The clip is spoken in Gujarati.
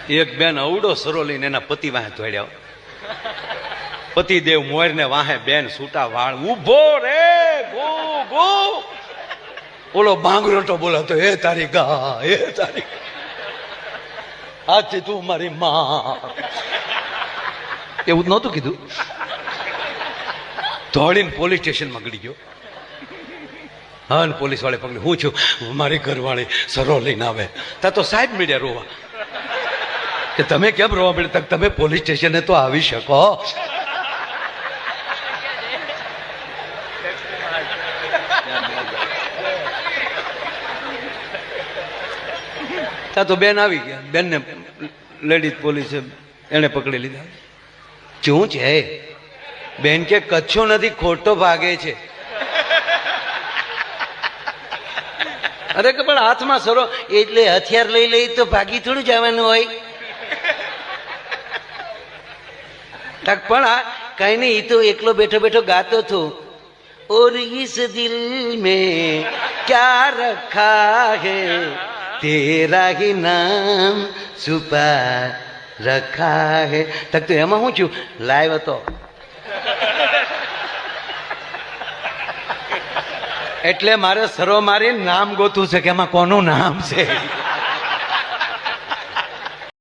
એક બેન અવડો સરો લઈને એના પતિ વાહે દોડ્યા. પતિદેવ મોર ને વાહે, બેન છૂટા વાળ, ઉભો રે ગો ગો. ઓલો બાંગરોટો બોલાતો, હે તારી ગા, હે તારી, આજથી તું મારી માં. એવું નહોતું કીધું. દોડીને પોલીસ સ્ટેશનમાં ગળી ગયો. હા, પોલીસ વાળે પકડી, હું છું, મારી ઘરવાળી સરો લઈને આવે. તા તો સાહેબ મીડિયા રોવા કે તમે કેમ રોવા મળ્યા? તમે પોલીસ સ્ટેશને તો આવી શકો. તા તો બેન આવી ગયા. બેનને લેડીઝ પોલીસે એને પકડી લીધા. શું છે? બેન કે કચ્છો નથી, ખોટો ભાગે છે. અરે કે પણ હાથમાં સરો એટલે હથિયાર લઈ લઈ તો ભાગી થોડું જવાનું હોય. પણ આ કઈ નહીં, એ તો એકલો બેઠો બેઠો ગાતો હતો. और इस दिल में क्या रखा है, तेरा ही नाम छुपा रखा है. તક તો એમાં શું છું, લાઈવ હતો એટલે મારે સરો મારી નામ ગોતું છે કે એમાં કોનું નામ છે.